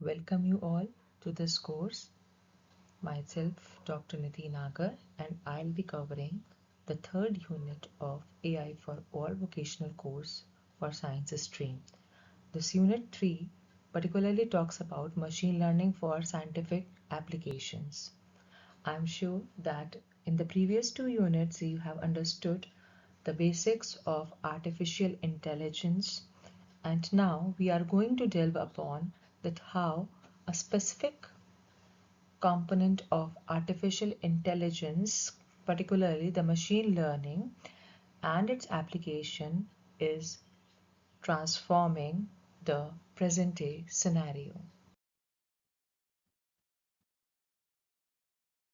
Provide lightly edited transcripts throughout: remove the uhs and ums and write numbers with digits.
Welcome you all to this course. Myself, Dr. Nidhi Nagar, and I'll be covering the third unit of AI for All vocational course for science stream. This unit 3 particularly talks about machine learning for scientific applications. I'm sure that in the previous two units you have understood the basics of artificial intelligence, and now we are going to delve upon that how a specific component of artificial intelligence, particularly the machine learning and its application, is transforming the present day scenario.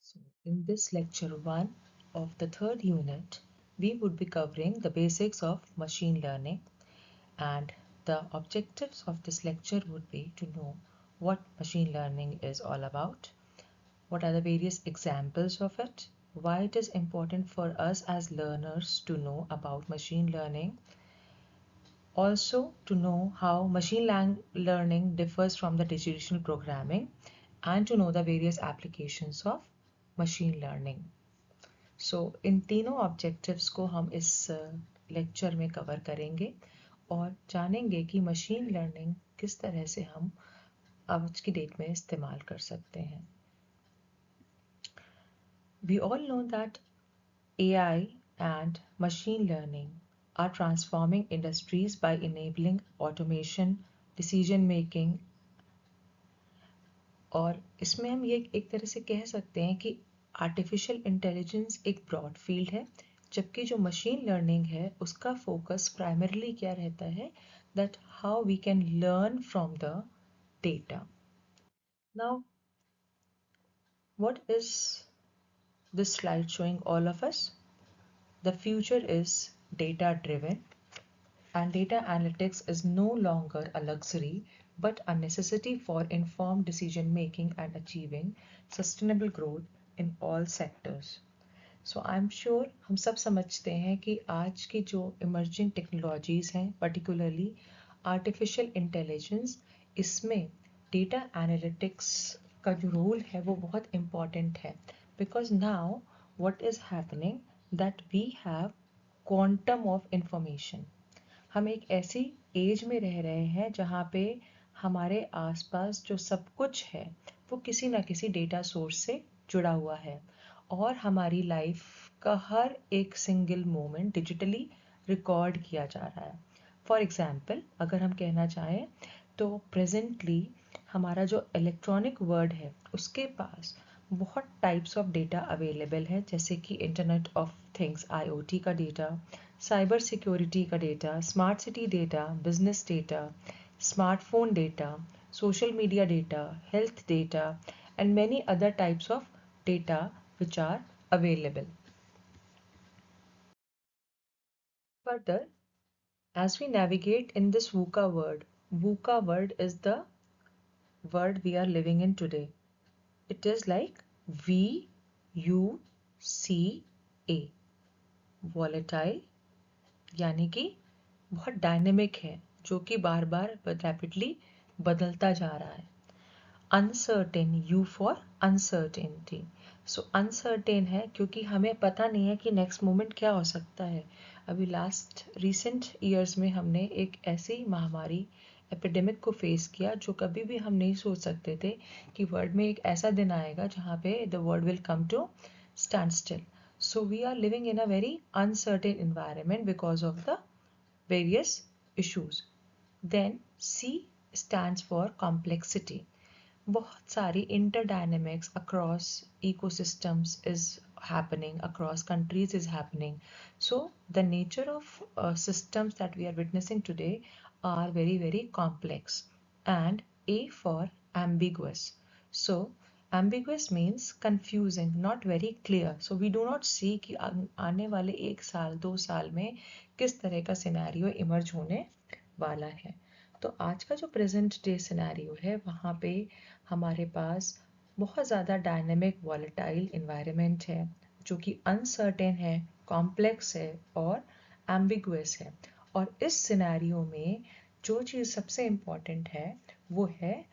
So, in this lecture 1 of the third unit, we would be covering the basics of machine learning, and the objectives of this lecture would be to know what machine learning is all about, what are the various examples of it, why it is important for us as learners to know about machine learning, also to know how learning differs from the traditional programming, and to know the various applications of machine learning. सो इन तीनों objectives को हम इस lecture में cover करेंगे और जानेंगे कि machine learning किस तरह से हम आज की डेट में इस्तेमाल कर सकते हैं. We all know that AI and machine learning are transforming industries by enabling automation, decision making, और इसमें हम ये एक तरह से कह सकते हैं कि आर्टिफिशियल इंटेलिजेंस एक ब्रॉड फील्ड है, जबकि जो मशीन लर्निंग है उसका फोकस प्राइमरीली क्या रहता है, that how we can learn from the data. Now what is this slide showing all of us? The future is data driven, and data analytics is no longer a luxury but a necessity for informed decision making and achieving sustainable growth in all sectors. So I'm sure हम सब समझते हैं कि आज की जो emerging technologies हैं, particularly artificial intelligence, इसमें data analytics का जो role है वो बहुत important है, because now what is happening that we have quantum of information. हम एक ऐसी एज में रह रहे हैं जहाँ पे हमारे आसपास जो सब कुछ है वो किसी ना किसी डेटा सोर्स से जुड़ा हुआ है, और हमारी लाइफ का हर एक सिंगल मोमेंट डिजिटली रिकॉर्ड किया जा रहा है. फॉर एग्जाम्पल अगर हम कहना चाहें तो प्रेजेंटली हमारा जो इलेक्ट्रॉनिक वर्ल्ड है उसके पास बहुत टाइप्स ऑफ डेटा अवेलेबल है, जैसे कि इंटरनेट ऑफ थिंग्स IoT का डेटा, साइबर सिक्योरिटी का data, smart city data, business data, smartphone data, social media data, health data, and many other types of data which are available. Further, as we navigate in this VUCA word is the word we are living in today. It is like VUCA, volatile, यानी कि बहुत dynamic है, जो कि बार बार rapidly बदलता जा रहा है. Uncertain, you for uncertainty. So uncertain है क्योंकि हमें पता नहीं है कि नेक्स्ट मोमेंट क्या हो सकता है. अभी लास्ट रिसेंट ईयर्स में हमने एक ऐसी महामारी एपिडेमिक को फेस किया जो कभी भी हम नहीं सोच सकते थे कि वर्ल्ड में एक ऐसा दिन आएगा जहाँ पे the world will come to stand still. So we are living in a very uncertain environment because of the various issues. Then C stands for complexity. बहुत सारी interdynamics across ecosystems is happening, across countries is happening. So the nature of systems that we are witnessing today are very, very complex. And A for ambiguous. So ambiguous means confusing, not very clear. So we do not see कि आने वाले एक साल 2 साल में किस तरह का सिनेरियो इमर्ज होने वाला है. तो आज का जो प्रेजेंट डे सिनेरियो है वहाँ पे हमारे पास बहुत ज़्यादा डायनेमिक वॉलेटाइल इन्वायरमेंट है, जो कि अनसर्टेन है, कॉम्प्लेक्स है और एम्बिगुअस है. और इस सिनेरियो में जो चीज़ सबसे इम्पॉर्टेंट है वो है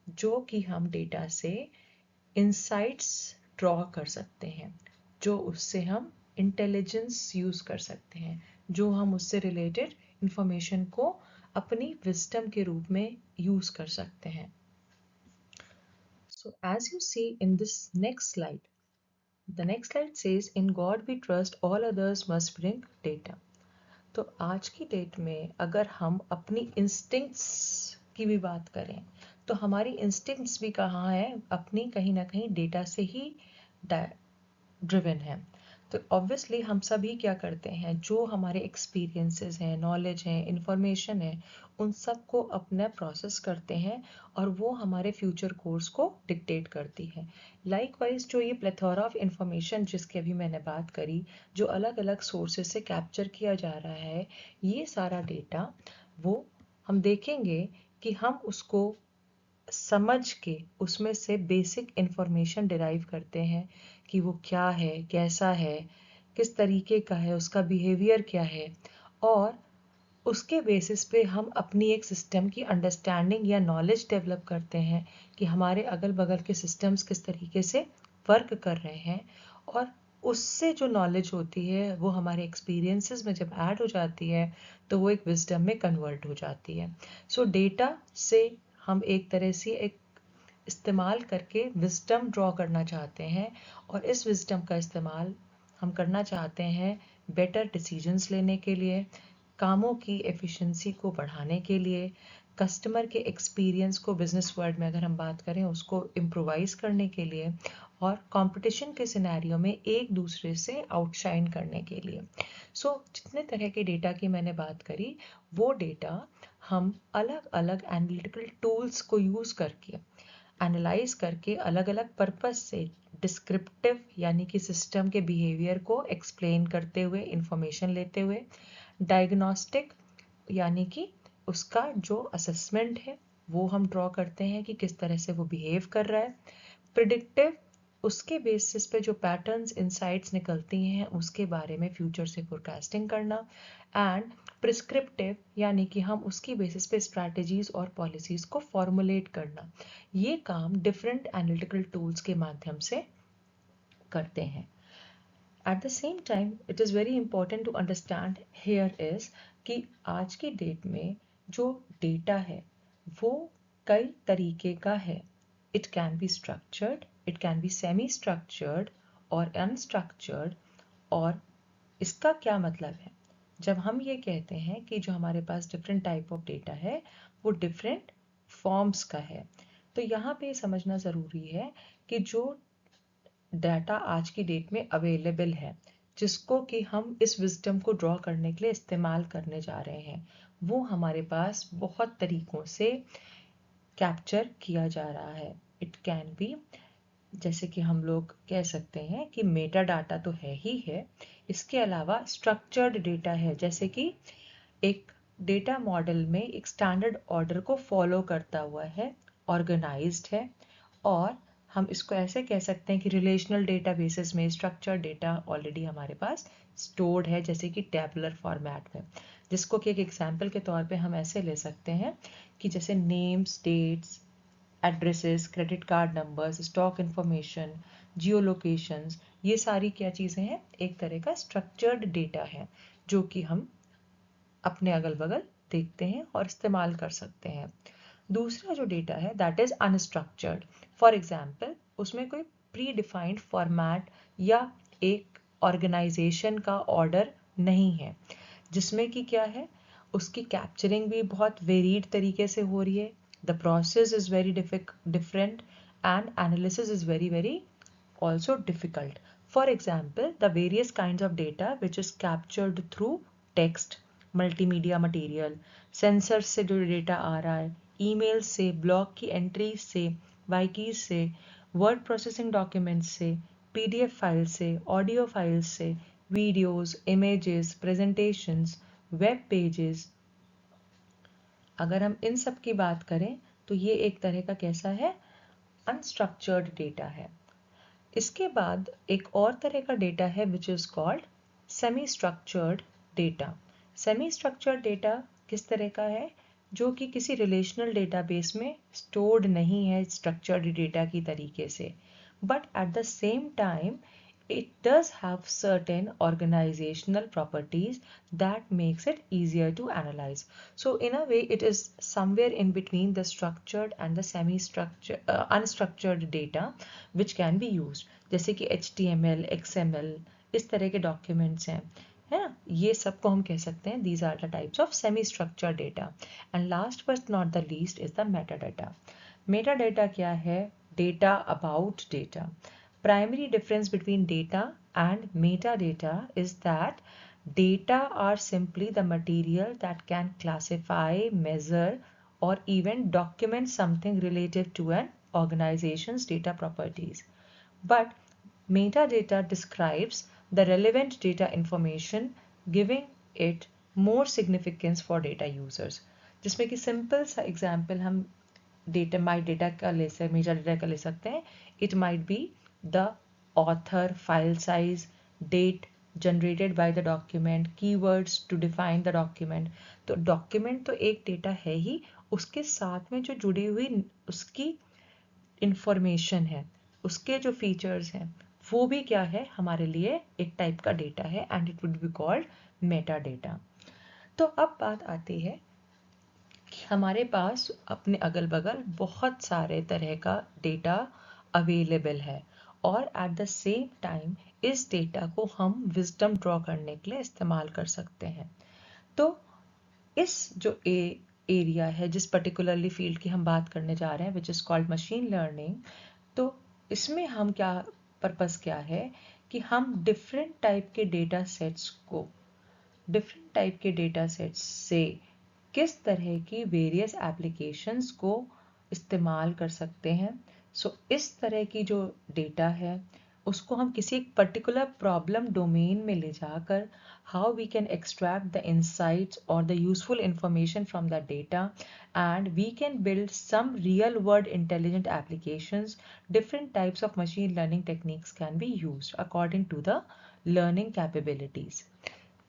जो कि हम डेटा से इंसाइट्स ड्रॉ कर सकते हैं, जो उससे हम इंटेलिजेंस यूज़ कर सकते हैं, जो हम उससे रिलेटेड इंफॉर्मेशन को अपनी विजडम के रूप में यूज़ कर सकते हैं. So as you see in this next slide, the next slide says, in God we trust, all others must bring data. तो आज की डेट में अगर हम अपनी इंस्टिंक्ट्स की भी बात करें तो हमारी इंस्टिंक्ट्स भी कहाँ है, अपनी कहीं ना कहीं डेटा से ही ड्रिवन है. तो ऑब्वियसली हम सभी क्या करते हैं, जो हमारे एक्सपीरियंसेस हैं, नॉलेज है, इंफॉर्मेशन है, उन सब को अपना प्रोसेस करते हैं और वो हमारे फ्यूचर कोर्स को डिक्टेट करती है. लाइकवाइज जो ये प्लेथोरा ऑफ इंफॉर्मेशन जिसकी अभी मैंने बात करी, जो अलग अलग सोर्सेज से कैप्चर किया जा रहा है, ये सारा डेटा वो हम देखेंगे कि हम उसको समझ के उसमें से बेसिक इंफॉर्मेशन डिराइव करते हैं कि वो क्या है, कैसा है, किस तरीके का है, उसका बिहेवियर क्या है, और उसके बेसिस पे हम अपनी एक सिस्टम की अंडरस्टैंडिंग या नॉलेज डेवलप करते हैं कि हमारे अगल बगल के सिस्टम्स किस तरीके से वर्क कर रहे हैं. और उससे जो नॉलेज होती है वो हमारे एक्सपीरियंसेस में जब ऐड हो जाती है तो वो एक विजडम में कन्वर्ट हो जाती है. सो डेटा से हम एक तरह से एक इस्तेमाल करके विजडम ड्रॉ करना चाहते हैं, और इस विजडम का इस्तेमाल हम करना चाहते हैं बेटर डिसीजंस लेने के लिए, कामों की एफिशिएंसी को बढ़ाने के लिए, कस्टमर के एक्सपीरियंस को बिजनेस वर्ल्ड में अगर हम बात करें उसको इम्प्रोवाइज करने के लिए, और कंपटीशन के सिनेरियो में एक दूसरे से आउटशाइन करने के लिए. सो जितने तरह के डेटा की मैंने बात करी, वो डेटा हम अलग अलग एनालिटिकल टूल्स को यूज़ करके एनालाइज करके अलग अलग पर्पस से डिस्क्रिप्टिव यानी कि सिस्टम के बिहेवियर को एक्सप्लेन करते हुए, इंफॉर्मेशन लेते हुए, डायग्नोस्टिक यानी कि उसका जो असेसमेंट है वो हम ड्रॉ करते हैं कि किस तरह से वो बिहेव कर रहा है, प्रिडिक्टिव उसके बेसिस पे जो पैटर्न्स इनसाइट्स निकलती हैं उसके बारे में फ्यूचर से फोरकास्टिंग करना, एंड प्रिस्क्रिप्टिव यानी कि हम उसकी बेसिस पे स्ट्रैटेजीज और पॉलिसीज को फॉर्मुलेट करना. ये काम डिफरेंट एनालिटिकल टूल्स के माध्यम से करते हैं. At the same time it is very important to understand here is कि आज की डेट में जो डेटा है वो कई तरीके का है. It can be structured, it can be semi structured और अनस्ट्रक्चर्ड. और इसका क्या मतलब है, जब हम ये कहते हैं कि जो हमारे पास डिफरेंट टाइप ऑफ डेटा है वो डिफरेंट फॉर्म्स का है, तो यहाँ पे समझना ज़रूरी है कि जो डाटा आज की डेट में अवेलेबल है, जिसको कि हम इस विजडम को ड्रॉ करने के लिए इस्तेमाल करने जा रहे हैं, वो हमारे पास बहुत तरीकों से कैप्चर किया जा रहा है. इट कैन बी, जैसे कि हम लोग कह सकते हैं कि मेटा डाटा तो है ही है, इसके अलावा स्ट्रक्चर्ड डेटा है, जैसे कि एक डेटा मॉडल में एक स्टैंडर्ड ऑर्डर को फॉलो करता हुआ है, ऑर्गेनाइज्ड है. और हम इसको ऐसे कह सकते हैं कि रिलेशनल डेटाबेसेस में स्ट्रक्चर्ड डेटा ऑलरेडी हमारे पास स्टोर्ड है, जैसे कि टैबुलर फॉर्मेट में, जिसको कि एक एग्जांपल के तौर पे हम ऐसे ले सकते हैं कि जैसे names, dates, addresses, credit card numbers, stock information, geo locations, ये सारी क्या चीज़ें हैं, एक तरह का स्ट्रक्चर्ड डेटा है जो कि हम अपने अगल बगल देखते हैं और इस्तेमाल कर सकते हैं. दूसरा जो डेटा है that is unstructured. For example उसमें कोई प्री डिफाइंड फॉर्मेट या एक ऑर्गेनाइजेशन का ऑर्डर नहीं है, जिसमें कि क्या है, उसकी कैप्चरिंग भी बहुत वेरीड तरीके से हो रही है, the process is very different, and analysis is very very also difficult. For example, the various kinds of data which is captured through text, multimedia material, sensor से जो डेटा आ रहा है, ईमेल से, ब्लॉग की एंट्रीज से, वाइकीज से, word processing documents से, PDF file से, ऑडियो फाइल्स से, videos, images, presentations, web pages, अगर हम इन सब की बात करें तो ये एक तरह का कैसा है, अनस्ट्रक्चर्ड डेटा है. इसके बाद एक और तरह का डेटा है which is called semi structured data. Semi structured data किस तरह का है, जो कि किसी रिलेशनल डेटाबेस में स्टोर्ड नहीं है स्ट्रक्चर्ड डेटा की तरीके से, but at the same time it does have certain organizational properties that makes it easier to analyze. So in a way it is somewhere in between the structured and the semi-structured unstructured data which can be used, जैसे कि HTML, XML इस तरह के documents हैं, है ना, ये सबको हम कह सकते हैं these are the types of semi-structured data. And last but not the least is the metadata. Metadata क्या है? Data about data. Primary difference between data and metadata is that data are simply the material that can classify, measure, or even document something related to an organization's data properties. But metadata describes the relevant data information, giving it more significance for data users. जिसमें कि simple सा example हम data my data का ले सकते, Meta data का ले सकते हैं. It might be the author, file size, date generated by the document, keywords to define the document. तो डॉक्यूमेंट तो एक डेटा है ही, उसके साथ में जो जुड़ी हुई उसकी इंफॉर्मेशन है, उसके जो फीचर्स हैं, वो भी क्या है, हमारे लिए एक टाइप का डेटा है and it would be called Meta data. तो अब बात आती है कि हमारे पास अपने अगल बगल बहुत सारे तरह का डेटा अवेलेबल है और एट द सेम टाइम इस डेटा को हम विजडम ड्रॉ करने के लिए इस्तेमाल कर सकते हैं. तो इस जो एरिया है, जिस पर्टिकुलरली फील्ड की हम बात करने जा रहे हैं, which is called machine learning, तो इसमें हम क्या पर्पस क्या है कि हम डिफरेंट टाइप के डेटा सेट्स को, डिफरेंट टाइप के डेटा सेट्स से किस तरह की वेरियस एप्लीकेशंस को इस्तेमाल कर सकते हैं. सो इस तरह की जो डेटा है उसको हम किसी एक पर्टिकुलर प्रॉब्लम डोमेन में ले जाकर how we can extract the insights और the useful information from the data and we can build some real world intelligent applications. Different types of machine learning techniques can be used according to the learning capabilities.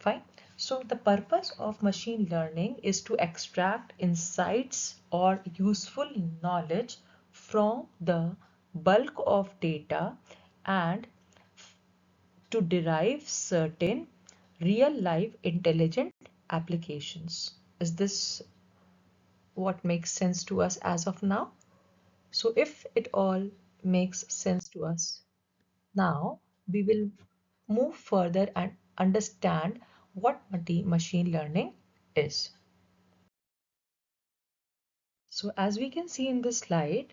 Fine. So the purpose of machine learning is to extract insights or useful knowledge from the bulk of data and to derive certain real life intelligent applications. Is this what makes sense to us as of now? So if it all makes sense to us now, we will move further and understand what machine learning is. So as we can see in this slide,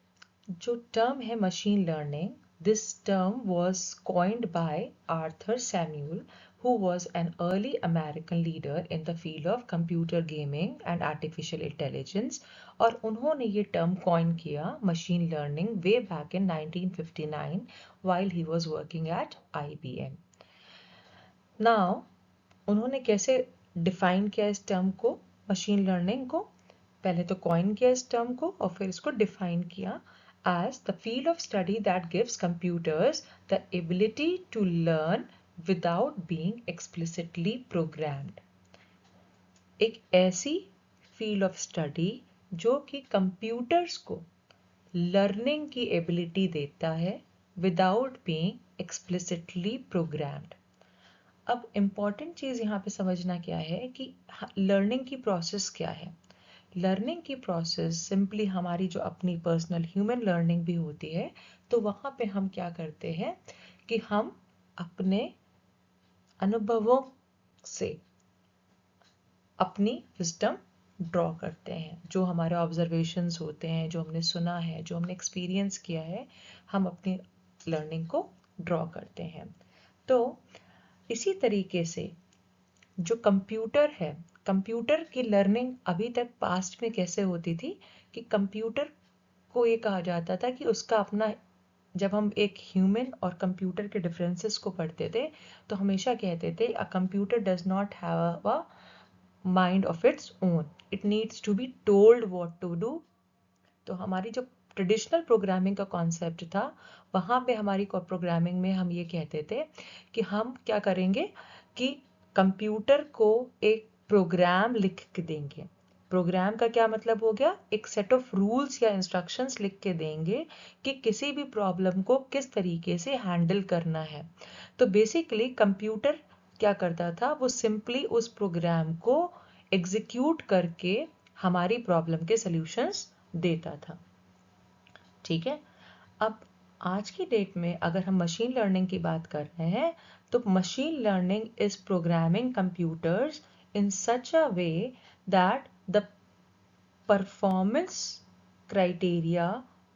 जो term है machine learning, this term was coined by Arthur Samuel, who was an early American leader in the field of computer gaming and artificial intelligence. और उन्होंने ये term coin किया machine learning way back in 1959 while he was working at IBM. Now, उन्होंने कैसे define किया इस term को, machine learning को? पहले तो कॉइन किया इस टर्म को और फिर इसको डिफाइन किया as the field of study that gives computers the ability to learn without being explicitly programmed. एक ऐसी फील्ड ऑफ स्टडी जो कि कंप्यूटर्स को लर्निंग की एबिलिटी देता है विदाउट बीइंग एक्सप्लिसिटली प्रोग्राम्ड. अब इम्पॉर्टेंट चीज़ यहाँ पे समझना क्या है कि लर्निंग की प्रोसेस क्या है. लर्निंग की प्रोसेस सिंपली हमारी जो अपनी पर्सनल ह्यूमन लर्निंग भी होती है, तो वहाँ पे हम क्या करते हैं कि हम अपने अनुभवों से अपनी विजडम ड्रॉ करते हैं. जो हमारे ऑब्जर्वेशंस होते हैं, जो हमने सुना है, जो हमने एक्सपीरियंस किया है, हम अपनी लर्निंग को ड्रॉ करते हैं. तो इसी तरीके से जो कंप्यूटर है, कंप्यूटर की लर्निंग अभी तक पास्ट में कैसे होती थी कि कंप्यूटर को ये कहा जाता था कि उसका अपना, जब हम एक ह्यूमन और कंप्यूटर के डिफरेंसेस को पढ़ते थे तो हमेशा कहते थे a computer does not have a mind of its own, it needs to be told what to do. तो हमारी जो ट्रेडिशनल प्रोग्रामिंग का कॉन्सेप्ट था, वहाँ पे हमारी प्रोग्रामिंग में हम ये कहते थे कि हम क्या करेंगे कि कंप्यूटर को एक प्रोग्राम लिख के देंगे. प्रोग्राम का क्या मतलब हो गया, एक सेट ऑफ रूल्स या इंस्ट्रक्शंस लिख के देंगे कि किसी भी प्रॉब्लम को किस तरीके से हैंडल करना है। तो बेसिकली कंप्यूटर क्या करता था, वो सिंपली उस प्रोग्राम को एग्जीक्यूट करके हमारी प्रॉब्लम के सॉल्यूशंस देता था। ठीक है। अब आज की डेट में अगर हम मशीन लर्निंग की बात कर रहे हैं, तो machine learning is programming computers in such a way that the performance criteria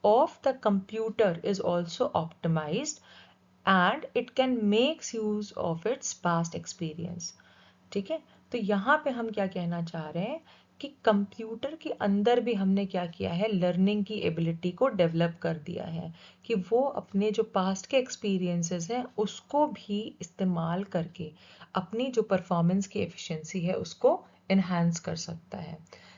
of the computer is also optimized and it can make use of its past experience। ठीक है। तो यहाँ पे हम क्या कहना चाह रहे हैं कि कंप्यूटर के अंदर भी हमने क्या किया है, लर्निंग की एबिलिटी को डेवलप कर दिया है कि वो अपने जो पास्ट के एक्सपीरियंसेस हैं उसको भी इस्तेमाल करके अपनी जो परफॉर्मेंस की एफिशिएंसी है उसको इन्हांस कर सकता है।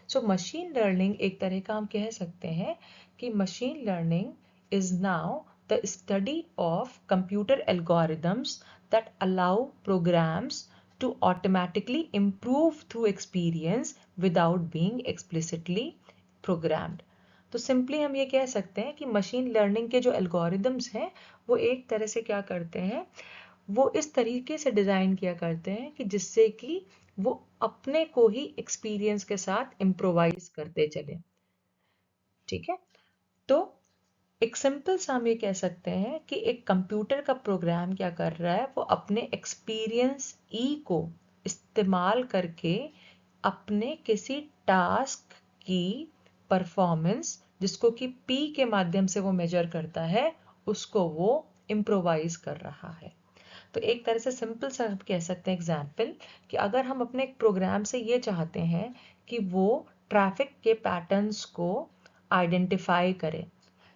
सो मशीन लर्निंग एक तरह का हम कह सकते हैं कि machine learning is now the study of computer algorithms that allow programs to automatically improve through experience without being explicitly programmed। तो सिंपली हम ये कह सकते हैं कि मशीन लर्निंग के जो एल्गोरिदम्स हैं वो एक तरह से क्या करते हैं, वो इस तरीके से डिज़ाइन किया करते हैं कि जिससे कि वो अपने को ही एक्सपीरियंस के साथ इम्प्रोवाइज करते चले। ठीक है। तो एक सिंपल सा हम ये कह सकते हैं कि एक कंप्यूटर का प्रोग्राम क्या कर रहा है, वो अपने एक्सपीरियंस ई को इस्तेमाल करके अपने किसी टास्क की परफॉर्मेंस, जिसको कि पी के माध्यम से वो मेजर करता है, उसको वो इम्प्रोवाइज कर रहा है। तो एक तरह से सिंपल सा हम कह सकते हैं एग्जाम्पल कि अगर हम अपने एक प्रोग्राम से ये चाहते हैं कि वो ट्रैफिक के पैटर्न्स को आइडेंटिफाई करे,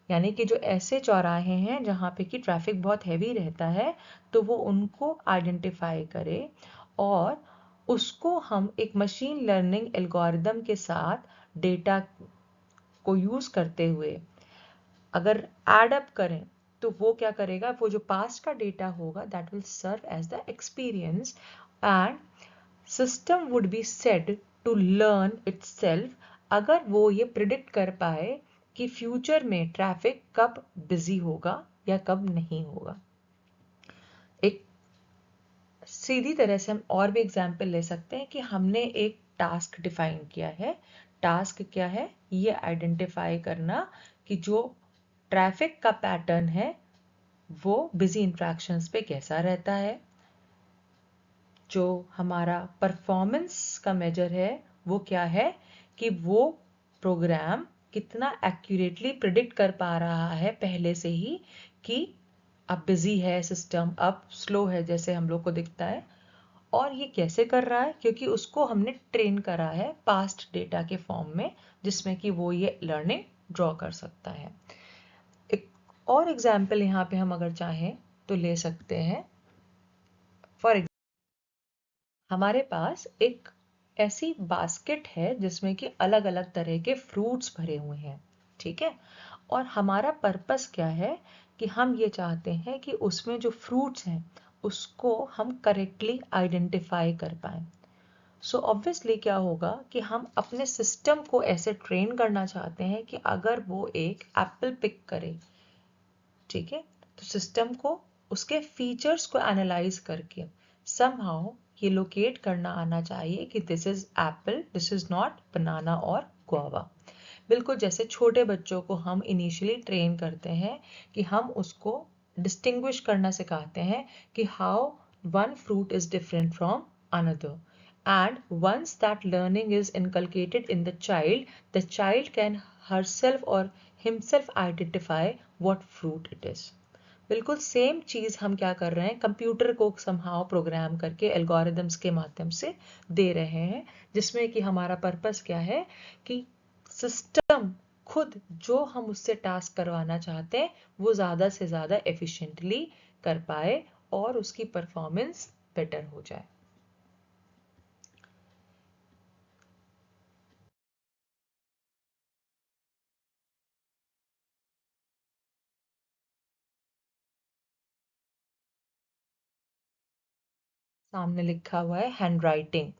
यानी कि जो ऐसे चौराहे हैं जहाँ पे कि ट्रैफिक बहुत हैवी रहता है, तो वो उनको आइडेंटिफाई करे और उसको हम एक मशीन लर्निंग एल्गोरिदम के साथ डेटा को यूज़ करते हुए अगर एड अप करें, तो वो क्या करेगा, वो जो पास्ट का डेटा होगा that will serve as the experience and system would be said to learn itself, अगर वो ये प्रिडिक्ट कर पाए कि फ्यूचर में ट्रैफिक कब बिजी होगा या कब नहीं होगा। एक सीधी तरह से हम और भी एग्जाम्पल ले सकते हैं कि हमने एक टास्क डिफाइन किया है। टास्क क्या है, ये आइडेंटिफाई करना कि जो ट्रैफिक का पैटर्न है वो बिजी इंट्रैक्शंस पे कैसा रहता है। जो हमारा परफॉर्मेंस का मेजर है वो क्या है कि वो प्रोग्राम कितना एक्यूरेटली प्रिडिक्ट कर पा रहा है पहले से ही कि अब बिजी है सिस्टम, अब स्लो है जैसे हम लोग को दिखता है। और ये कैसे कर रहा है, क्योंकि उसको हमने ट्रेन करा है पास्ट डेटा के फॉर्म में, जिसमें कि वो ये लर्निंग ड्रॉ कर सकता है। एक और एग्जाम्पल यहाँ पे हम अगर चाहें तो ले सकते हैं। फॉर एग्जाम्पल हमारे पास एक ऐसी बास्केट है जिसमें कि अलग अलग तरह के फ्रूट्स भरे हुए हैं। ठीक है। और हमारा पर्पस क्या है कि हम ये चाहते हैं कि उसमें जो फ्रूट्स हैं उसको हम करेक्टली आइडेंटिफाई कर पाएं। सो ऑब्वियसली क्या होगा कि हम अपने सिस्टम को ऐसे ट्रेन करना चाहते हैं कि अगर वो एक एप्पल पिक करे, ठीक है, तो सिस्टम को उसके फीचर्स को एनालाइज करके समहाउ ये लोकेट करना आना चाहिए कि this is apple, this is not banana और गुआवा। बिल्कुल जैसे छोटे बच्चों को हम इनिशियली ट्रेन करते हैं कि हम उसको डिस्टिंग्विश करना सिखाते हैं कि how one fruit is different from another, and once that learning is inculcated in the child can herself or himself identify what fruit it is। बिल्कुल सेम चीज हम क्या कर रहे हैं, कंप्यूटर को समहाउ प्रोग्राम करके एल्गोरिदम्स के माध्यम से दे रहे हैं, जिसमें कि हमारा पर्पस क्या है कि सिस्टम खुद जो हम उससे टास्क करवाना चाहते हैं वो ज़्यादा से ज़्यादा एफिशिएंटली कर पाए और उसकी परफॉर्मेंस बेटर हो जाए। सामने लिखा हुआ है handwriting.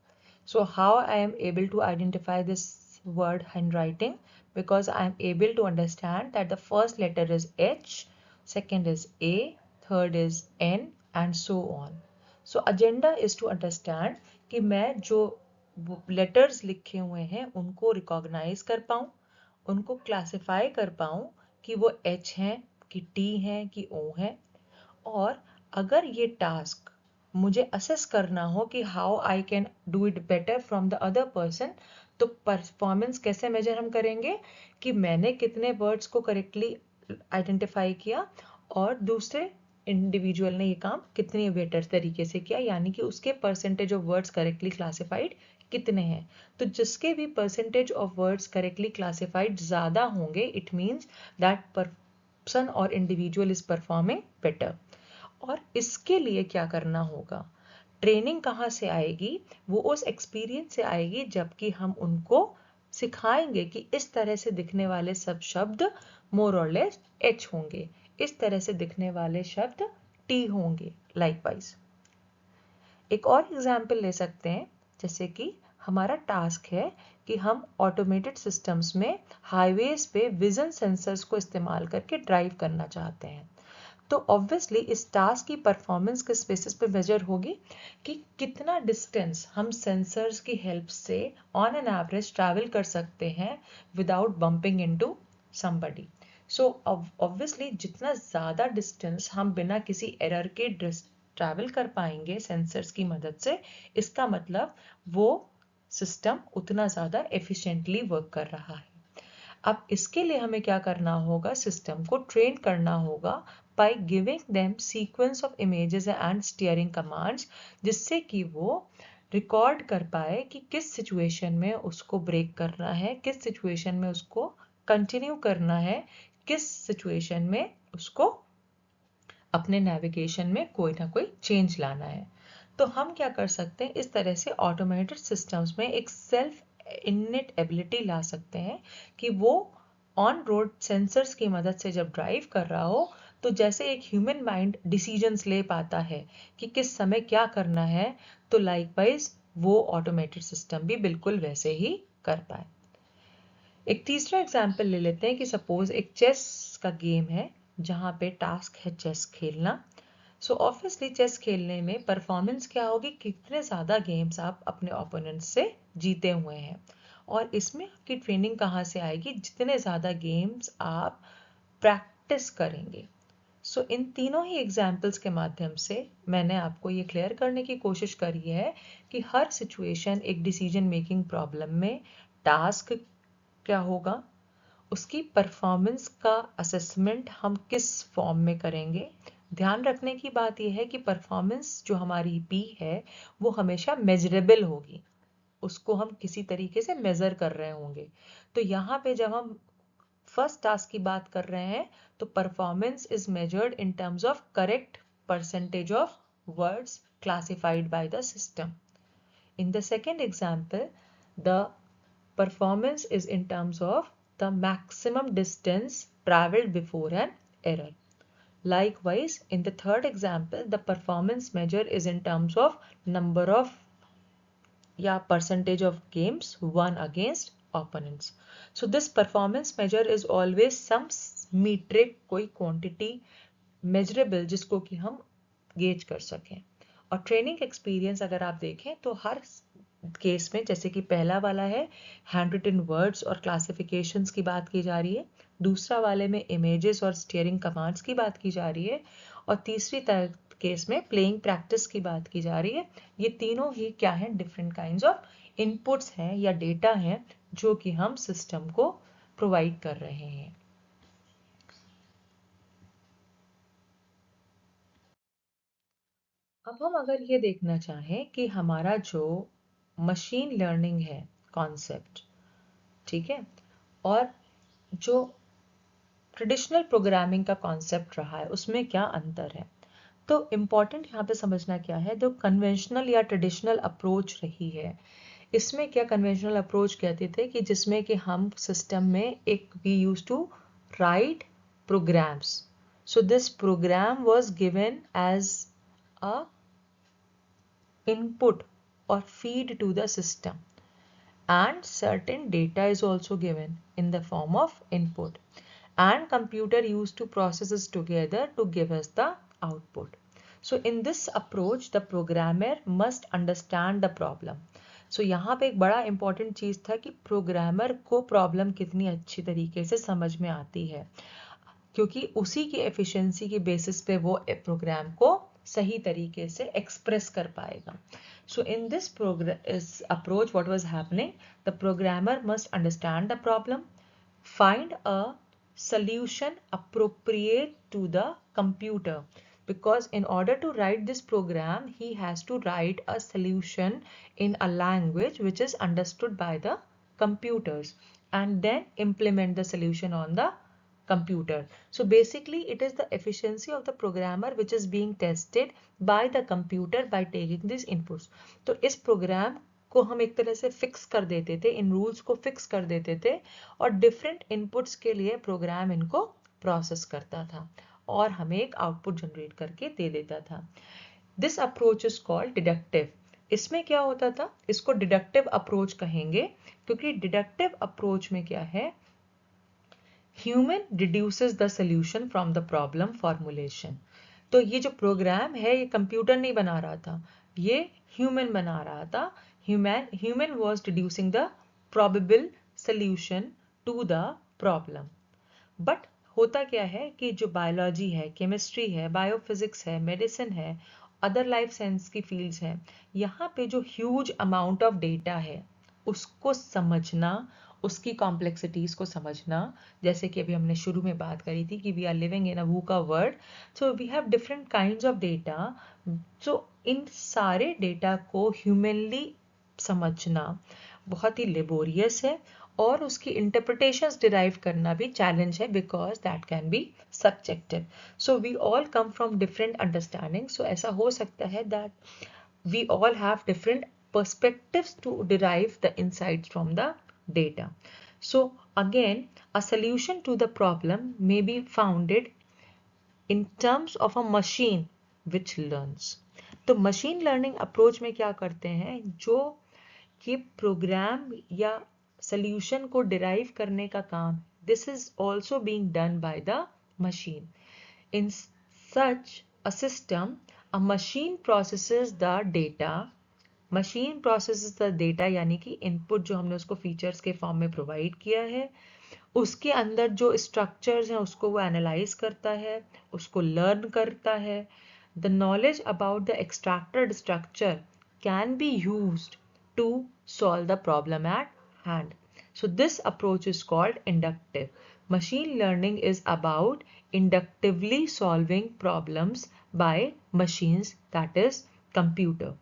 So how I am able to identify this word handwriting because I am able to understand that the first letter is H, second is A, third is N and so on. So agenda is to understand कि मैं जो letters लिखे हुए हैं उनको recognize कर पाऊँ, उनको क्लासिफाई कर पाऊँ कि वो H हैं, कि T हैं, कि O हैं। और अगर ये टास्क मुझे असेस करना हो कि how I can do it better from the other person, तो परफॉर्मेंस कैसे मेजर हम करेंगे कि मैंने कितने वर्ड्स को करेक्टली आइडेंटिफाई किया और दूसरे इंडिविजुअल ने ये काम कितनी बेटर तरीके से किया, यानी कि उसके percentage of words correctly classified कितने हैं। तो जिसके भी percentage of words correctly classified ज़्यादा होंगे, इट मीन्स दैट पर्सन और इंडिविजुअल इज परफॉर्मिंग बेटर। और इसके लिए क्या करना होगा, ट्रेनिंग कहाँ से आएगी, वो उस एक्सपीरियंस से आएगी जबकि हम उनको सिखाएंगे कि इस तरह से दिखने वाले सब शब्द मोर और लेस एच होंगे, इस तरह से दिखने वाले शब्द टी होंगे। लाइकवाइज एक और एग्जाम्पल ले सकते हैं, जैसे कि हमारा टास्क है कि हम ऑटोमेटेड सिस्टम्स में हाईवेज पे विजन सेंसर्स को इस्तेमाल करके ड्राइव करना चाहते हैं। तो ऑब्वियसली इस टास्क की परफॉर्मेंस किस बेसिस पे मेजर होगी कि कितना डिस्टेंस हम सेंसर्स की हेल्प से ऑन एन एवरेज ट्रैवल कर सकते हैं without bumping into somebody. So obviously जितना ज़्यादा डिस्टेंस हम बिना किसी एरर के ट्रैवल कर पाएंगे सेंसर्स की मदद से, इसका मतलब वो सिस्टम उतना ज़्यादा एफिशिएंटली वर्क कर रहा है। अब इसके लिए हमें क्या करना होगा, सिस्टम को ट्रेन करना होगा by giving them sequence of images and steering commands, जिससे कि वो रिकॉर्ड कर पाए कि किस सिचुएशन में उसको ब्रेक करना है, किस सिचुएशन में उसको कंटिन्यू करना है, किस सिचुएशन में उसको अपने नेविगेशन में कोई ना कोई चेंज लाना है। तो हम क्या कर सकते हैं, इस तरह से ऑटोमेटेड सिस्टम्स में एक सेल्फ इनिट एबिलिटी ला सकते हैं कि वो ऑन रोड सेंसर्स की मदद से जब ड्राइव कर रहा हो तो जैसे एक ह्यूमन माइंड डिसीजंस ले पाता है कि किस समय क्या करना है, तो लाइकवाइज वो ऑटोमेटेड सिस्टम भी बिल्कुल वैसे ही कर पाए। एक तीसरा एग्जाम्पल ले लेते हैं कि सपोज एक चेस का गेम है जहाँ पे टास्क है चेस खेलना। सो ऑब्वियसली चेस खेलने में परफॉर्मेंस क्या होगी, कितने ज़्यादा गेम्स आप अपने ओपोनेंट से जीते हुए हैं। और इसमें आपकी ट्रेनिंग कहाँ से आएगी, जितने ज़्यादा गेम्स आप प्रैक्टिस करेंगे। सो इन तीनों ही एग्जाम्पल्स के माध्यम से मैंने आपको ये क्लियर करने की कोशिश करी है कि हर सिचुएशन एक डिसीजन मेकिंग प्रॉब्लम में टास्क क्या होगा, उसकी परफॉर्मेंस का असेसमेंट हम किस फॉर्म में करेंगे। ध्यान रखने की बात यह है कि परफॉर्मेंस जो हमारी पी है वो हमेशा मेजरेबल होगी, उसको हम किसी तरीके से मेजर कर रहे होंगे। तो यहाँ पे जब हम फर्स्ट टास्क की बात कर रहे हैं तो performance is measured in terms of correct percentage of words classified by the system. In the second example, the performance is in terms of the maximum distance traveled before an error. Likewise, in the third example, the performance measure is in terms of number of percentage of games won against opponents. So this performance measure is always some metric, कोई quantity measurable जिसको कि हम gauge कर सकें। और training experience अगर आप देखें तो हर केस में, जैसे कि पहला वाला है हैंड रिटन वर्ड्स और क्लासिफिकेशंस की बात की जा रही है, दूसरा वाले में इमेजेस और स्टीयरिंग कमांड्स की बात की जा रही है, और तीसरी केस में प्लेइंग प्रैक्टिस की बात की जा रही है। ये तीनों ही क्या हैं, डिफरेंट काइंड्स ऑफ इनपुट्स हैं या डेटा हैं जो कि हम सिस्टम को प्रोवाइड कर रहे हैं। अब हम अगर ये देखना चाहें कि हमारा जो मशीन लर्निंग है कॉन्सेप्ट, ठीक है, और जो ट्रेडिशनल प्रोग्रामिंग का कॉन्सेप्ट रहा है उसमें क्या अंतर है, तो इम्पॉर्टेंट यहाँ पे समझना क्या है, जो कन्वेंशनल या ट्रेडिशनल अप्रोच रही है, इसमें क्या कन्वेंशनल अप्रोच कहते थे कि जिसमें कि हम सिस्टम में एक we use to write programs, so this program was given as a input or feed to the system, and certain data is also given in the form of input, and computer used to process this together to give us the output. So in this approach the programmer must understand the problem. So यहाँ पे एक बड़ा important चीज़ था कि programmer को problem कितनी अच्छी तरीके से समझ में आती है, क्योंकि उसी की एफिशिएंसी के बेसिस पे वो प्रोग्राम को सही तरीके से एक्सप्रेस कर पाएगा. So in this approach, what was happening? The programmer must understand the problem, find a solution appropriate to the computer, because in order to write this program he has to write a solution in a language which is understood by the computers, and then implement the solution on the computer. So basically it is the efficiency of the programmer which is being tested by the computer by taking these inputs. तो इस programme को हम एक तरह से fix कर देते थे, इन रूल्स को फिक्स कर देते थे, और डिफरेंट इनपुट्स के लिए प्रोग्राम इनको प्रोसेस करता था और हमें एक आउटपुट जनरेट करके दे देता था. This approach is called deductive. इसमें क्या होता था, इसको डिडक्टिव अप्रोच कहेंगे, क्योंकि डिडक्टिव अप्रोच में क्या है, human deduces the solution from the problem formulation. तो ये जो प्रोग्राम है ये कंप्यूटर नहीं बना रहा था, ये ह्यूमन बना रहा था. Human was deducing the probable solution to the problem. But होता क्या है कि जो बायोलॉजी है, केमिस्ट्री है, बायोफिजिक्स है, मेडिसिन है, अदर लाइफ साइंस की फील्ड्स हैं, यहाँ पे जो ह्यूज अमाउंट ऑफ डेटा है उसको समझना, उसकी कॉम्प्लेक्सिटीज को समझना, जैसे कि अभी हमने शुरू में बात करी थी कि we are living in a VUCA world, so we have different kinds of data. So इन सारे डेटा को ह्यूमनली समझना बहुत ही लेबोरियस है, और उसकी इंटरप्रिटेशंस डिराइव करना भी चैलेंज है, because that can be subjective. So we all come from different understanding. So ऐसा हो सकता है that we all have different perspectives to derive the insights from the data. So again, a solution to the problem may be founded in terms of a machine which learns. तो machine learning approach में क्या करते हैं, जो कि programme या solution को derive करने का काम, this is also being done by the machine. In such a system, a machine processes the data. Machine processes the data, यानी कि इनपुट जो हमने उसको फीचर्स के फॉर्म में प्रोवाइड किया है, उसके अंदर जो स्ट्रक्चर्स हैं उसको वो एनालाइज करता है, उसको लर्न करता है. The knowledge about the extracted structure can be used to solve the problem at hand. So this approach is called inductive. Machine learning is about inductively solving problems by machines, that is computer.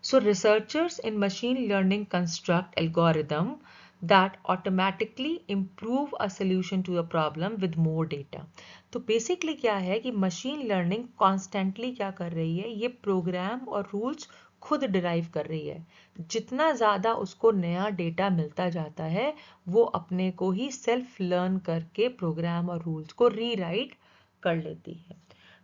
So researchers in machine learning construct algorithm that automatically improve a solution to a problem with more data. तो basically क्या है कि machine learning constantly क्या कर रही है, ये programme और रूल्स खुद डिराइव कर रही है. जितना ज़्यादा उसको नया डेटा मिलता जाता है, वो अपने को ही सेल्फ लर्न करके प्रोग्राम और रूल्स को रीराइट कर लेती है.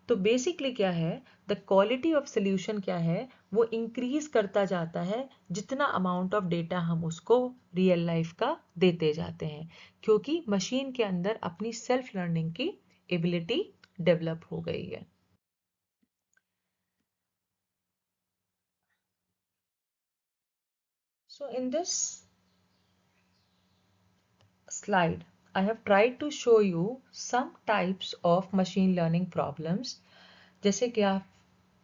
तो बेसिकली क्या है, द क्वालिटी ऑफ सोल्यूशन क्या है, वो इंक्रीज करता जाता है जितना अमाउंट ऑफ डेटा हम उसको रियल लाइफ का देते जाते हैं, क्योंकि मशीन के अंदर अपनी सेल्फ लर्निंग की एबिलिटी डेवलप हो गई है. So in this slide, I have tried to show you some types of machine learning problems. जैसे कि आप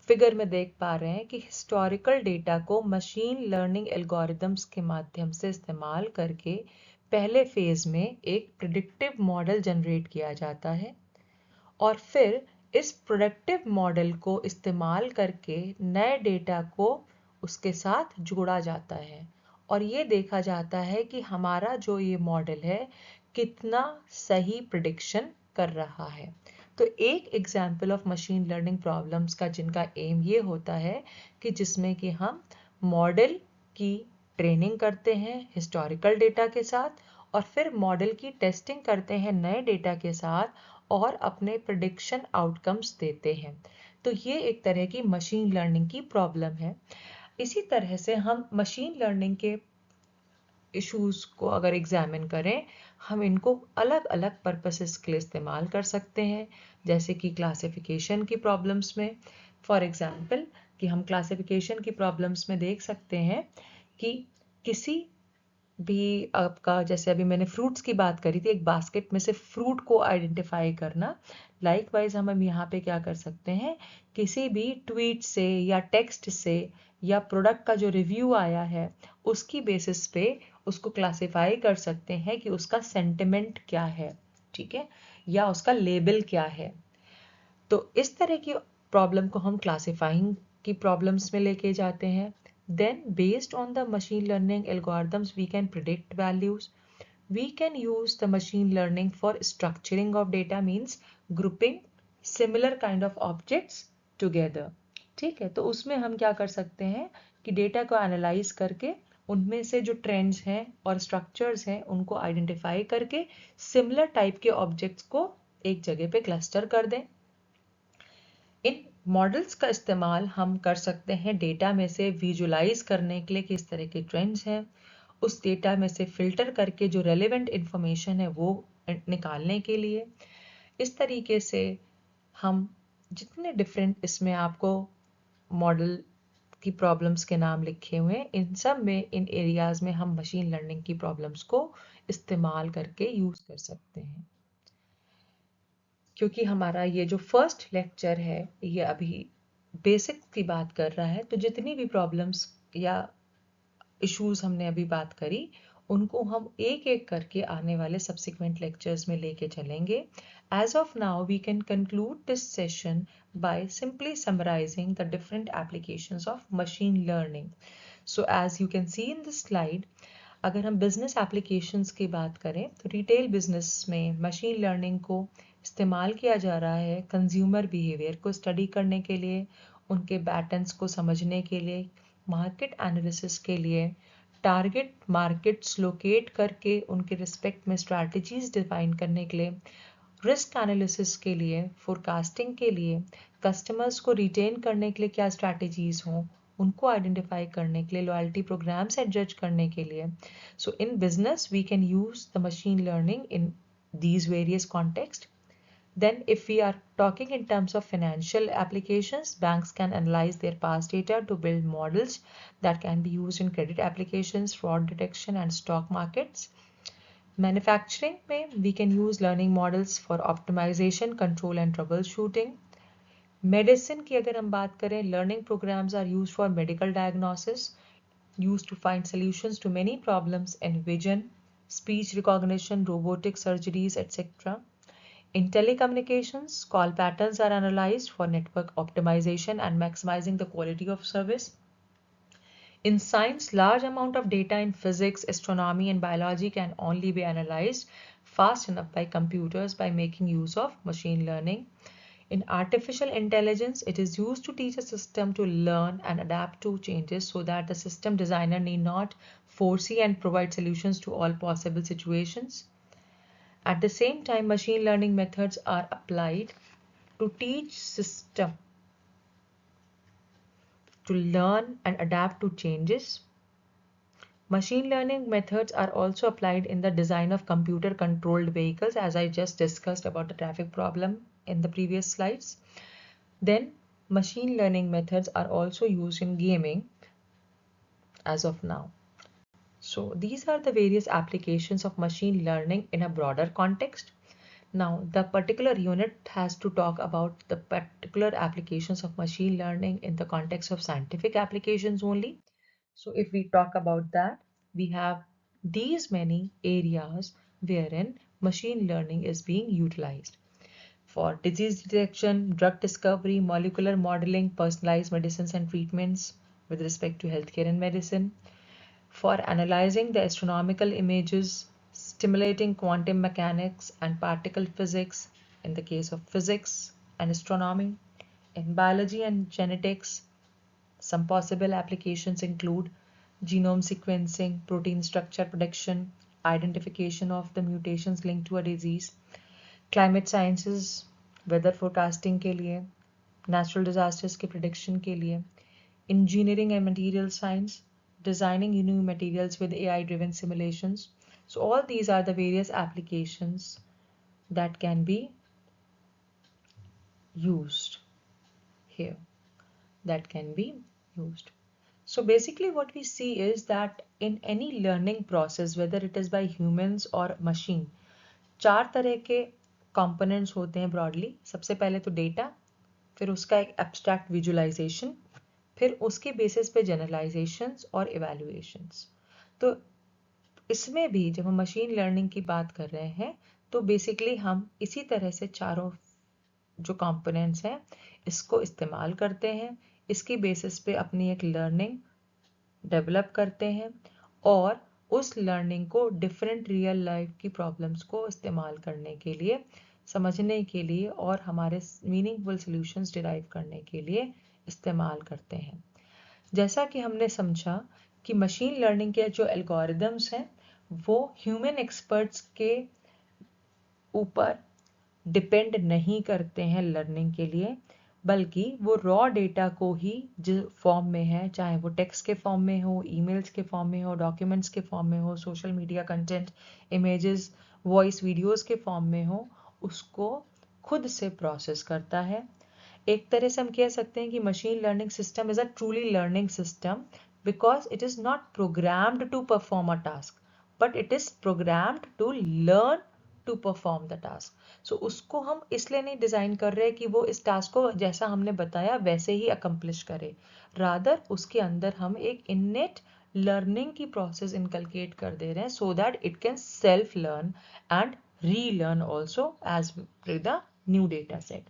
फिगर में देख पा रहे हैं कि हिस्टोरिकल डेटा को मशीन लर्निंग एल्गोरिदम्स के माध्यम से इस्तेमाल करके पहले फेज में एक प्रिडिक्टिव मॉडल जनरेट किया जाता है, और फिर इस प्रोडक्टिव मॉडल को इस्तेमाल करके नए डेटा को उसके साथ जोड़ा जाता है, और ये देखा जाता है कि हमारा जो ये मॉडल है कितना सही प्रिडिक्शन कर रहा है. तो एक example of machine learning problems का जिनका एम ये होता है कि जिसमें कि हम मॉडल की ट्रेनिंग करते हैं हिस्टोरिकल डेटा के साथ, और फिर मॉडल की टेस्टिंग करते हैं नए डेटा के साथ, और अपने प्रिडिक्शन आउटकम्स देते हैं. तो ये एक तरह की मशीन लर्निंग की प्रॉब्लम है. इसी तरह से हम मशीन लर्निंग के इश्यूज को अगर एग्जामिन करें, हम इनको अलग अलग पर्पसेस के लिए इस्तेमाल कर सकते हैं, जैसे कि क्लासिफिकेशन की प्रॉब्लम्स में। फॉर एग्जांपल कि हम क्लासिफिकेशन की प्रॉब्लम्स में देख सकते हैं कि किसी भी आपका, जैसे अभी मैंने फ्रूट्स की बात करी थी, एक बास्केट में से फ्रूट को आइडेंटिफाई करना। लाइकवाइज हम यहाँ पे क्या कर सकते हैं, किसी भी ट्वीट से या टेक्स्ट से या प्रोडक्ट का जो रिव्यू आया है उसकी बेसिस पे उसको क्लासिफाई कर सकते हैं कि उसका सेंटिमेंट क्या है, ठीक है, या उसका लेबल क्या है। तो इस तरह की प्रॉब्लम को हम क्लासिफाइंग की प्रॉब्लम्स में लेके जाते हैं। Then based on the machine learning algorithms we can predict values. We can use the machine learning for structuring of data, means grouping similar kind of objects together. ठीक है, तो उसमें हम क्या कर सकते हैं कि डेटा को एनालाइज करके उनमें से जो ट्रेंड्स हैं और स्ट्रक्चर्स हैं उनको आइडेंटिफाई करके सिमिलर टाइप के ऑब्जेक्ट्स को एक जगह पे क्लस्टर कर दें। इन मॉडल्स का इस्तेमाल हम कर सकते हैं डेटा में से विजुलाइज करने के लिए किस तरह के ट्रेंड्स हैं, उस डेटा में से फिल्टर करके जो रेलेवेंट इंफॉर्मेशन है वो निकालने के लिए। इस तरीके से हम जितने डिफरेंट इसमें आपको मॉडल की प्रॉब्लम्स के नाम लिखे हुए हैं, इन सब में, इन एरियाज में हम मशीन लर्निंग की प्रॉब्लम्स को इस्तेमाल करके यूज कर सकते हैं। क्योंकि हमारा ये जो फर्स्ट लेक्चर है ये अभी बेसिक की बात कर रहा है, तो जितनी भी प्रॉब्लम्स या इश्यूज हमने अभी बात करी उनको हम एक एक करके आने वाले सब्सिक्वेंट लेक्चर्स में लेके चलेंगे। As of now we can conclude this session by simply summarising the different applications of machine learning. So as you can see in this slide, अगर हम बिजनेस एप्लीकेशंस की बात करें तो रिटेल बिजनेस में मशीन लर्निंग को इस्तेमाल किया जा रहा है कंज्यूमर बिहेवियर को स्टडी करने के लिए, उनके पैटर्न्स को समझने के लिए, मार्केट एनालिसिस के लिए, टारगेट मार्केट्स लोकेट करके उनके रिस्पेक्ट में स्ट्रैटेजीज डिफाइन करने के लिए, रिस्क एनालिसिस के लिए, फोरकास्टिंग के लिए, कस्टमर्स को रिटेन करने के लिए क्या स्ट्रैटेजीज हों उनको आइडेंटिफाई करने के लिए, लॉयल्टी प्रोग्राम्स जज करने के लिए। So in business we can use the machine learning in these various contexts. Then if we are talking in terms of financial applications, banks can analyze their past data to build models that can be used in credit applications, fraud detection and stock markets. Manufacturing में we can use learning models for optimization, control and troubleshooting. Medicine की अगर हम बात करें, learning programs are used for medical diagnosis, used to find solutions to many problems in vision, speech recognition, robotic surgeries, etc. In telecommunications, call patterns are analyzed for network optimization and maximizing the quality of service. In science, large amount of data in physics, astronomy and biology can only be analyzed fast enough by computers by making use of machine learning. In artificial intelligence, it is used to teach a system to learn and adapt to changes so that the system designer need not foresee and provide solutions to all possible situations. At the same time, machine learning methods are applied to teach system to learn and adapt to changes. Machine learning methods are also applied in the design of computer-controlled vehicles, as I just discussed about the traffic problem in the previous slides. Then, machine learning methods are also used in gaming as of now. So, these are the various applications of machine learning in a broader context. Now, the particular unit has to talk about the particular applications of machine learning in the context of scientific applications only. So, if we talk about that, we have these many areas wherein machine learning is being utilized. For disease detection, drug discovery, molecular modeling, personalized medicines and treatments with respect to healthcare and medicine. For analyzing the astronomical images, stimulating quantum mechanics and particle physics in the case of physics and astronomy. In biology and genetics, some possible applications include genome sequencing, protein structure prediction, identification of the mutations linked to a disease, climate sciences, weather forecasting के लिए, natural disasters के prediction के लिए, engineering and material science, designing new materials with AI-driven simulations. So all these are the various applications that can be used here, that can be used. So basically what we see is that in any learning process, whether it is by humans or machine, चार तरह के components होते हैं broadly. सबसे पहले तो data, फिर उसका एक abstract visualization, फिर उसके basis पे generalizations और evaluations. तो इसमें भी जब हम machine learning की बात कर रहे हैं तो basically हम इसी तरह से चारों जो components हैं इसको इस्तेमाल करते हैं, इसकी basis पे अपनी एक learning डेवलप करते हैं और उस लर्निंग को डिफरेंट रियल लाइफ की प्रॉब्लम्स को इस्तेमाल करने के लिए, समझने के लिए और हमारे मीनिंगफुल सॉल्यूशंस डिराइव करने के लिए इस्तेमाल करते हैं. जैसा कि हमने समझा कि मशीन लर्निंग के जो एल्गोरिदम्स हैं वो ह्यूमन एक्सपर्ट्स के ऊपर डिपेंड नहीं करते हैं लर्निंग के लिए, बल्कि वो रॉ डेटा को ही जो फॉर्म में है, चाहे वो टेक्स्ट के फॉर्म में हो, ईमेल्स के फॉर्म में हो, डॉक्यूमेंट्स के फॉर्म में हो, social media content, images, voice, videos के फॉर्म में हो, उसको खुद से प्रोसेस करता है. एक तरह से हम कह सकते हैं कि machine learning system is a truly learning system because it is not programmed to perform a task, but it is programmed to learn to perform the task. So उसको हम इसलिए नहीं डिज़ाइन कर रहे कि वो इस टास्क को जैसा हमने बताया वैसे ही अकम्प्लिश करे, रादर उसके अंदर हम एक इनेट लर्निंग की प्रोसेस इनकलकेट कर दे रहे हैं so that it can self learn and relearn also as with the new data set.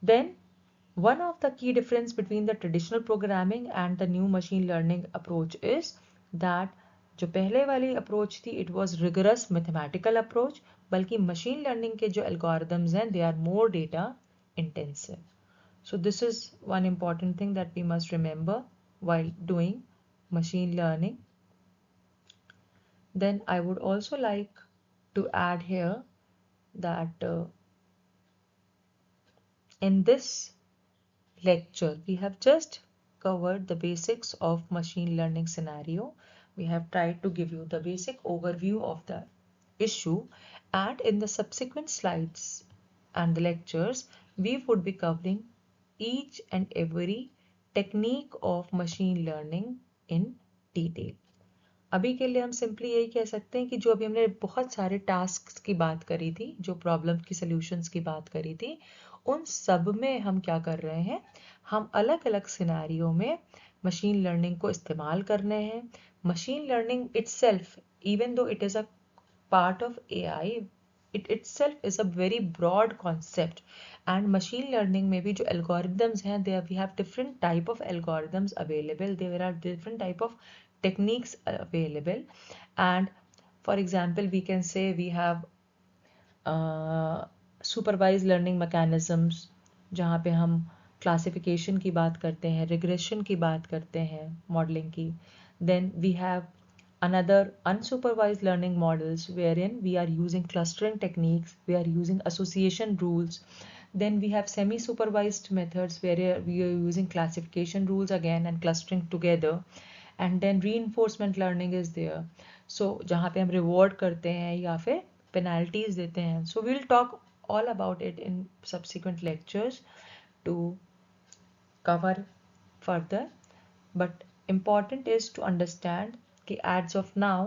Then one of the key difference between the traditional programming and the new machine learning approach is that जो पहले वाली approach थी it was rigorous mathematical approach, बल्कि machine learning के जो algorithms हैं they are more data intensive. So this is one important thing that we must remember while doing machine learning. Then I would also like to add here that in this lecture we have just covered the basics of machine learning scenario. We have tried to give you the basic overview of the issue, and in the subsequent slides and the lectures we would be covering each and every technique of machine learning in detail. अभी के लिए हम simply यही कह सकते हैं कि जो अभी हमने बहुत सारे टास्क की बात करी थी, जो प्रॉब्लम की सॉल्यूशंस की बात करी थी, उन सब में हम क्या कर रहे हैं, हम अलग अलग सिनेरियो में मशीन लर्निंग को इस्तेमाल कर रहे हैं. Machine learning itself, even though it is a part of AI, it itself is a very broad concept. And machine learning में भी जो algorithms हैं, we have different type of algorithms available. There are different type of techniques available. And for example, we can say we have supervised learning mechanisms, जहाँ पे हम classification की बात करते हैं, regression की बात करते हैं, modeling की. Then we have another unsupervised learning models wherein we are using clustering techniques, we are using association rules. Then we have semi-supervised methods where we are using classification rules again and clustering together. And then reinforcement learning is there. So जहाँ पे हम reward करते हैं या फिर penalties देते हैं. So we'll talk all about it in subsequent lectures to cover further. But important is to understand कि एज ऑफ नाउ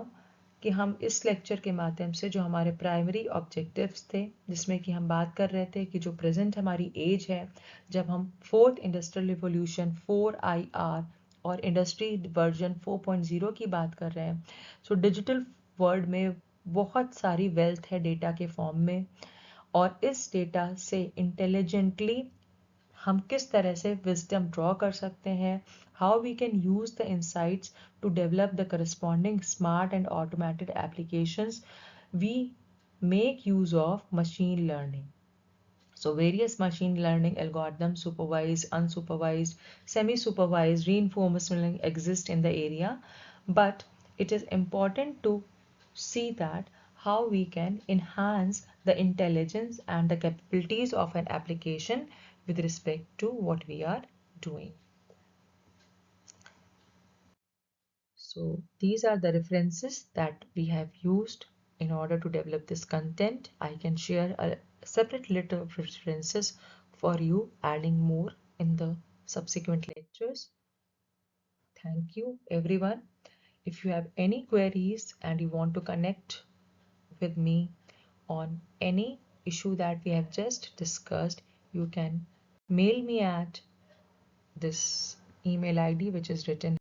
कि हम इस लेक्चर के माध्यम से जो हमारे प्राइमरी ऑब्जेक्टिव्स थे, जिसमें कि हम बात कर रहे थे कि जो प्रेजेंट हमारी एज है, जब हम फोर्थ इंडस्ट्रियल रिवोल्यूशन 4IR और इंडस्ट्री वर्जन 4.0 की बात कर रहे हैं. सो डिजिटल वर्ल्ड में बहुत सारी वेल्थ है डेटा के फॉर्म में, और इस डेटा से इंटेलिजेंटली हम किस तरह से विजडम ड्रॉ कर सकते हैं, how we can use the insights to develop the corresponding smart and automated applications, we make use of machine learning. So various machine learning algorithms, supervised, unsupervised, semi-supervised, reinforcement learning exist in the area, but it is important to see that how we can enhance the intelligence and the capabilities of an application with respect to what we are doing. So these are the references that we have used in order to develop this content. I can share a separate list of references for you, adding more in the subsequent lectures. Thank you, everyone. If you have any queries and you want to connect with me on any issue that we have just discussed, you can mail me at this email ID which is written